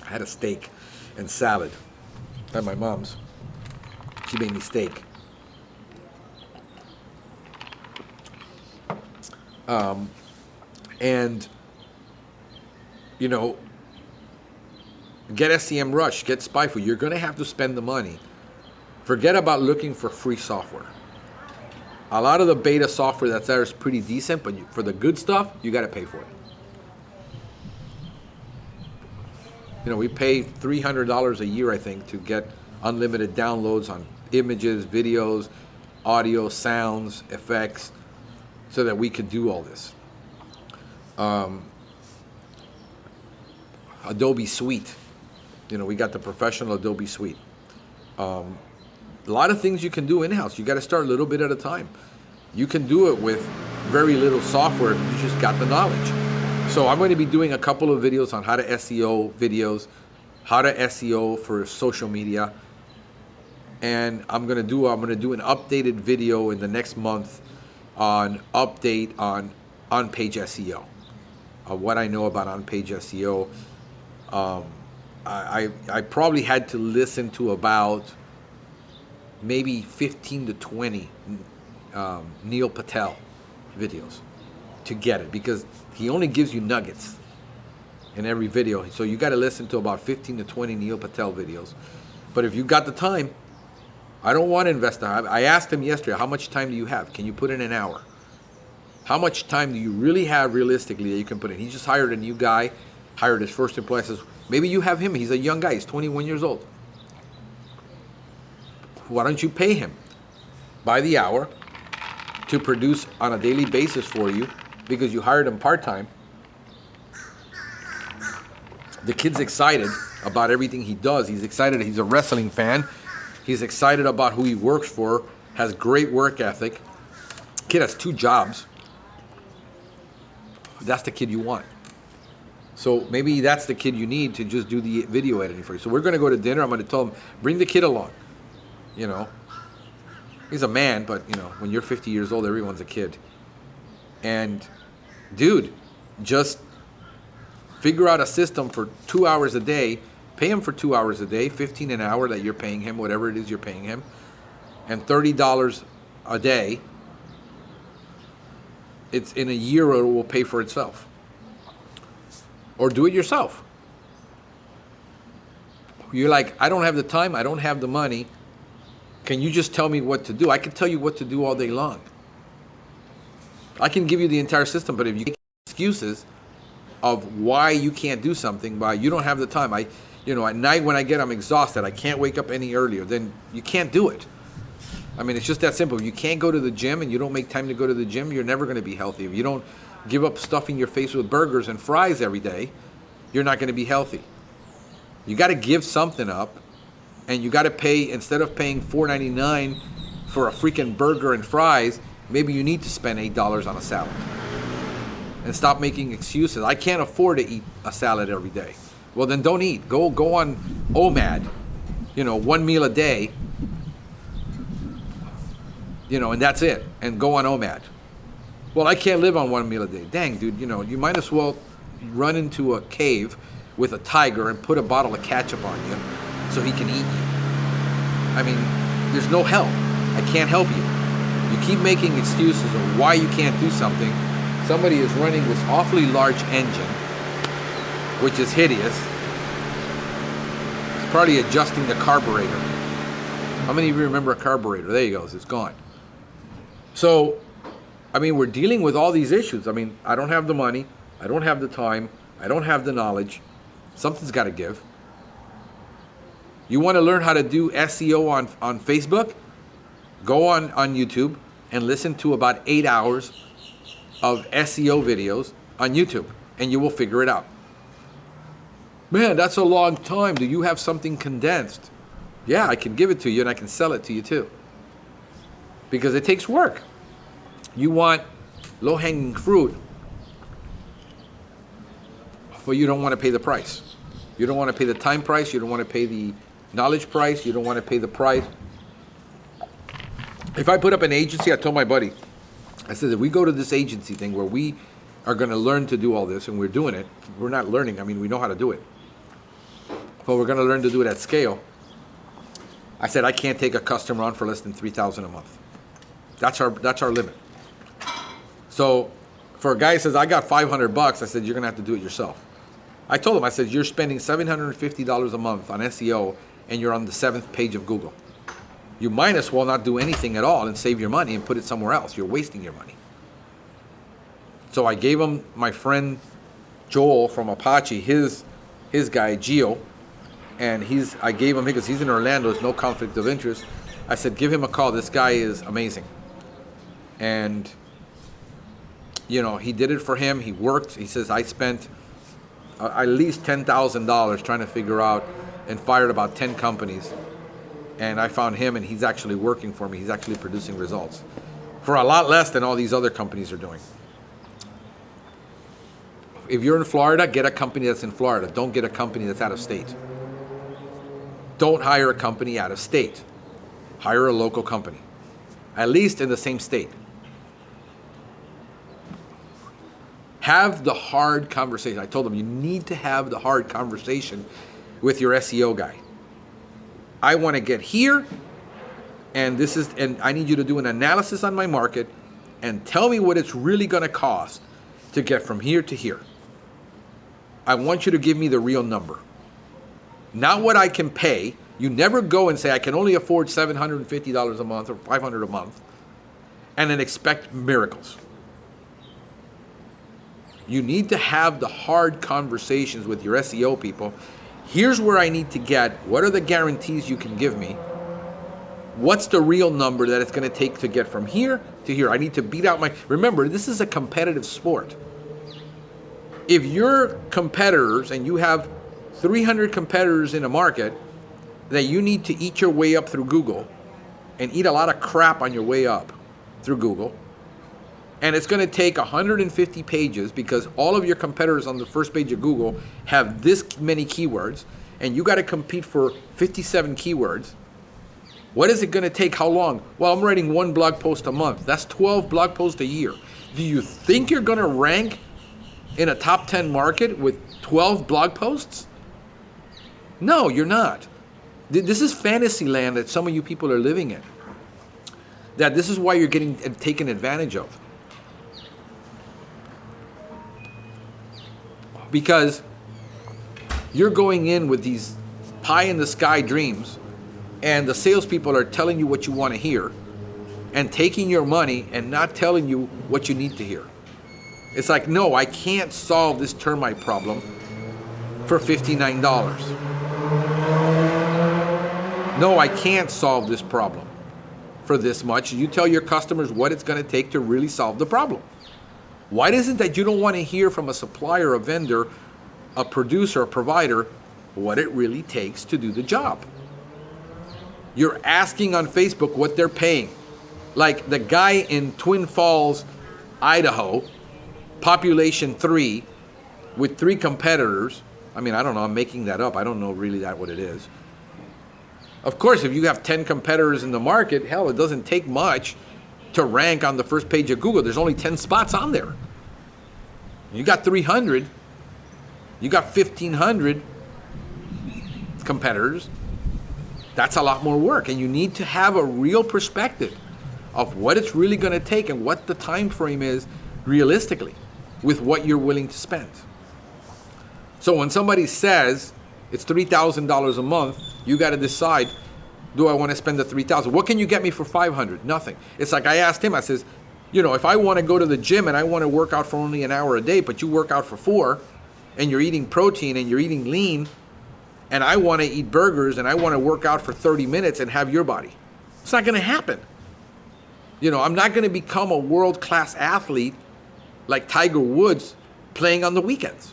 A: I had a steak and salad at my mom's. She made me steak. And you know, get SEM Rush, get SpyFu. You're going to have to spend the money. Forget about looking for free software. A lot of the beta software that's there is pretty decent, but for the good stuff, you got to pay for it. You know, we pay $300 a year, I think, to get unlimited downloads on images, videos, audio, sounds, effects, so that we could do all this. Adobe Suite. You know, we got the professional Adobe Suite. A lot of things you can do in-house. You got to start a little bit at a time. You can do it with very little software if you just got the knowledge. So I'm going to be doing a couple of videos on how to SEO videos, how to SEO for social media, and I'm going to do an updated video in the next month on update on on-page SEO. What I know about on-page SEO. I probably had to listen to about maybe 15 to 20 Neil Patel videos to get it, because he only gives you nuggets in every video. So you got to listen to about 15 to 20 Neil Patel videos. But if you got the time, I don't want to invest time. I asked him yesterday, how much time do you have? Can you put in an hour? How much time do you really have realistically that you can put in? He just hired a new guy, hired his first employee. Says, maybe you have him. He's a young guy. He's 21 years old. Why don't you pay him by the hour to produce on a daily basis for you, because you hired him part-time? The kid's excited about everything he does. He's excited. He's a wrestling fan. He's excited about who he works for, has great work ethic. Kid has 2 jobs. That's the kid you want. So maybe that's the kid you need to just do the video editing for you. So we're going to go to dinner. I'm going to tell him, bring the kid along. You know, he's a man, but you know, when you're 50 years old, everyone's a kid. And dude, just figure out a system for 2 hours a day. Pay him for 2 hours a day, 15 an hour that you're paying him, whatever it is you're paying him, and $30 a day. It's in a year it will pay for itself. Or do it yourself. You're like, I don't have the time, I don't have the money. Can you just tell me what to do? I can tell you what to do all day long. I can give you the entire system, but if you make excuses of why you can't do something, why you don't have the time, you know, at night when I'm exhausted, I can't wake up any earlier, then you can't do it. I mean, it's just that simple. If you can't go to the gym and you don't make time to go to the gym, you're never going to be healthy. If you don't give up stuffing your face with burgers and fries every day, you're not going to be healthy. You got to give something up, and you got to pay, instead of paying $4.99 for a freaking burger and fries, maybe you need to spend $8 on a salad. And stop making excuses. I can't afford to eat a salad every day. Well, then don't eat. Go on OMAD. You know, 1 meal a day. You know, and that's it. And go on OMAD. Well, I can't live on 1 meal a day. Dang, dude, you know, you might as well run into a cave with a tiger and put a bottle of ketchup on you so he can eat you. I mean, there's no help. I can't help you. You keep making excuses of why you can't do something. Somebody is running this awfully large engine, which is hideous. It's probably adjusting the carburetor. How many of you remember a carburetor? There you go, it's gone. So, I mean, we're dealing with all these issues. I mean, I don't have the money, I don't have the time, I don't have the knowledge. Something's got to give. You want to learn how to do SEO on Facebook? Go on YouTube and listen to about 8 hours of SEO videos on YouTube, and you will figure it out. Man, that's a long time. Do you have something condensed? Yeah, I can give it to you, and I can sell it to you too. Because it takes work. You want low-hanging fruit, but you don't want to pay the price. You don't want to pay the time price. You don't want to pay the knowledge price. You don't want to pay the price. If I put up an agency, I told my buddy, I said, if we go to this agency thing where we are going to learn to do all this, and we're doing it, we're not learning, I mean, we know how to do it, but we're going to learn to do it at scale. I said, I can't take a customer on for less than $3,000 a month. That's our limit. So for a guy who says, I got $500, I said, you're going to have to do it yourself. I told him, I said, you're spending $750 a month on SEO, and you're on the 7th page of Google. You might as well not do anything at all and save your money and put it somewhere else. You're wasting your money. So I gave him my friend Joel from Apache, his guy, Gio, and I gave him, because he's in Orlando, there's no conflict of interest. I said, give him a call. This guy is amazing. And, you know, he did it for him. He worked. He says, I spent at least $10,000 trying to figure out and fired about 10 companies. And I found him, and he's actually working for me. He's actually producing results for a lot less than all these other companies are doing. If you're in Florida, get a company that's in Florida. Don't get a company that's out of state. Don't hire a company out of state. Hire a local company, at least in the same state. Have the hard conversation. I told them, you need to have the hard conversation with your SEO guy. I want to get here, and I need you to do an analysis on my market and tell me what it's really going to cost to get from here to here. I want you to give me the real number. Not what I can pay. You never go and say, I can only afford $750 a month or $500 a month, and then expect miracles. You need to have the hard conversations with your SEO people. Here's where I need to get. What are the guarantees you can give me? What's the real number that it's going to take to get from here to here? I need to beat out remember, this is a competitive sport. If your competitors, and you have 300 competitors in a market, that you need to eat your way up through Google and eat a lot of crap on your way up through Google, and it's going to take 150 pages because all of your competitors on the first page of Google have this many keywords, and you got to compete for 57 keywords. What is it going to take? How long? Well, I'm writing 1 blog post a month. That's 12 blog posts a year. Do you think you're going to rank in a top 10 market with 12 blog posts? No, you're not. This is fantasy land that some of you people are living in. That this is why you're getting taken advantage of. Because you're going in with these pie-in-the-sky dreams, and the salespeople are telling you what you want to hear and taking your money and not telling you what you need to hear. It's like, no, I can't solve this termite problem for $59. No, I can't solve this problem for this much. You tell your customers what it's going to take to really solve the problem. Why is it that you don't want to hear from a supplier, a vendor, a producer, a provider, what it really takes to do the job? You're asking on Facebook what they're paying. Like the guy in Twin Falls, Idaho, population 3, with 3 competitors. I mean, I don't know, I'm making that up. I don't know really what it is. Of course, if you have 10 competitors in the market, hell, it doesn't take much to rank on the first page of Google. There's only 10 spots on there. You got 300, you got 1,500 competitors. That's a lot more work, and you need to have a real perspective of what it's really going to take and what the time frame is realistically with what you're willing to spend. So when somebody says it's $3,000 a month, you got to decide, do I want to spend the $3,000? What can you get me for $500? Nothing. It's like I asked him, I says, you know, if I want to go to the gym and I want to work out for only an hour a day, but you work out for 4, and you're eating protein and you're eating lean, and I want to eat burgers and I want to work out for 30 minutes and have your body. It's not going to happen. You know, I'm not going to become a world-class athlete like Tiger Woods playing on the weekends.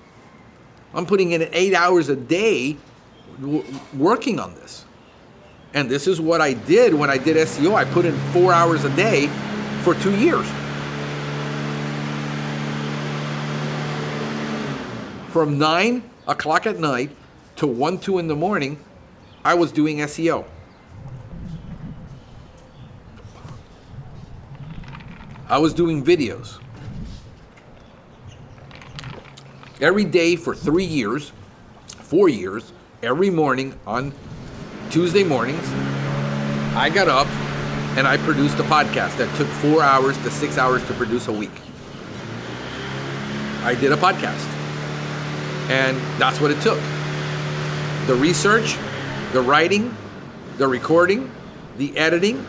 A: I'm putting in 8 hours a day working on this. And this is what I did when I did SEO. I put in 4 hours a day for 2 years. From 9 o'clock at night to 1, 2 in the morning, I was doing SEO. I was doing videos. Every day for 3 years, 4 years, every morning on Tuesday mornings, I got up and I produced a podcast that took 4 hours to 6 hours to produce a week. I did a podcast. And that's what it took. The research, the writing, the recording, the editing,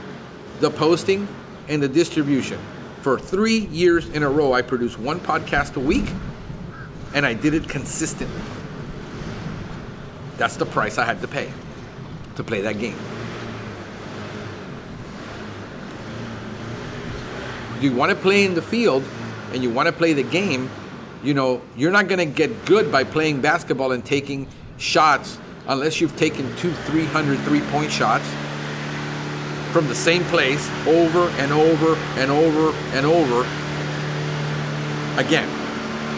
A: the posting, and the distribution. For 3 years in a row, I produced 1 podcast a week, and I did it consistently. That's the price I had to pay to play that game. Do you want to play in the field and you want to play the game? You know, you're not going to get good by playing basketball and taking shots unless you've taken 200-300 3-point shots from the same place over and over and over and over again.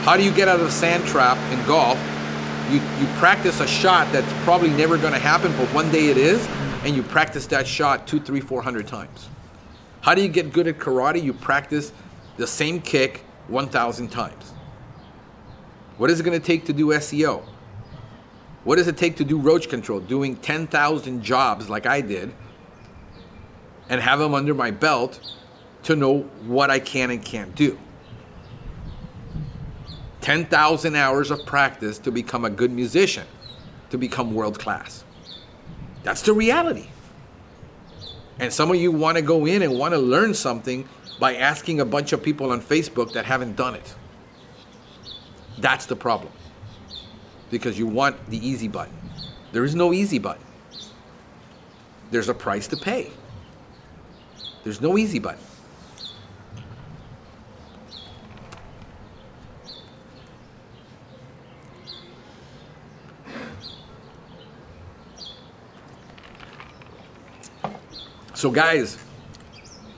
A: How do you get out of the sand trap in golf? You practice a shot that's probably never going to happen, but one day it is, and you practice that shot 200, 300, 400 times. How do you get good at karate? You practice the same kick 1,000 times. What is it going to take to do SEO? What does it take to do roach control? Doing 10,000 jobs like I did and have them under my belt to know what I can and can't do. 10,000 hours of practice to become a good musician, to become world class. That's the reality. And some of you want to go in and want to learn something by asking a bunch of people on Facebook that haven't done it. That's the problem. Because you want the easy button. There is no easy button. There's a price to pay. There's no easy button. So guys,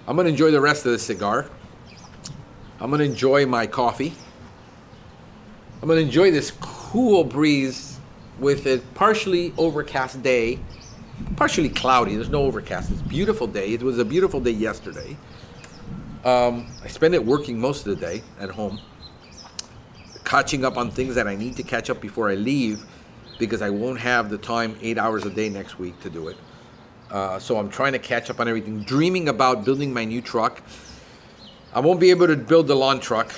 A: I'm going to enjoy the rest of the cigar. I'm going to enjoy my coffee. I'm going to enjoy this cool breeze with a partially overcast day, partially cloudy. There's no overcast. It's a beautiful day. It was a beautiful day yesterday. I spend it working most of the day at home, catching up on things that I need to catch up before I leave, because I won't have the time 8 hours a day next week to do it. So I'm trying to catch up on everything, dreaming about building my new truck. I won't be able to build the lawn truck.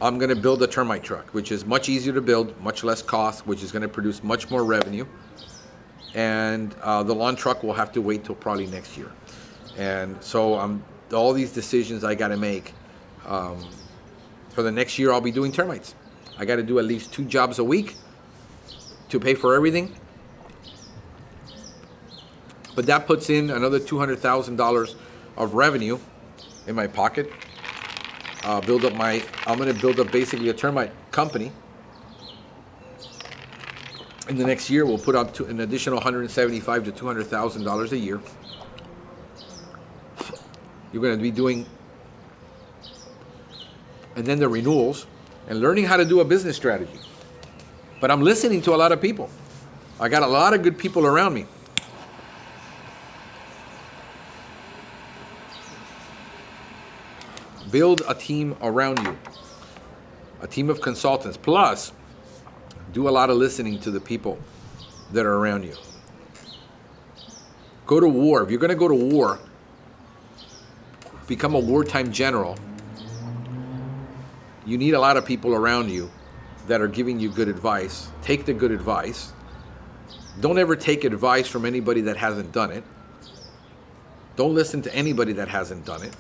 A: I'm going to build a termite truck, which is much easier to build, much less cost, which is going to produce much more revenue. And the lawn truck will have to wait till probably next year. And so all these decisions I got to make. For the next year, I'll be doing termites. I got to do at least 2 jobs a week to pay for everything. But that puts in another $200,000 of revenue in my pocket. I'm going to build up basically a termite company. In the next year, we'll put up an additional $175,000 to $200,000 a year. You're going to be doing, and then the renewals, and learning how to do a business strategy. But I'm listening to a lot of people. I got a lot of good people around me. Build a team around you, a team of consultants. Plus, do a lot of listening to the people that are around you. Go to war. If you're going to go to war, become a wartime general. You need a lot of people around you that are giving you good advice. Take the good advice. Don't ever take advice from anybody that hasn't done it. Don't listen to anybody that hasn't done it.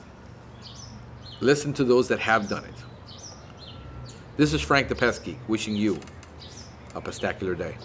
A: Listen to those that have done it. This is Frank the Pestgeek wishing you a pestacular day.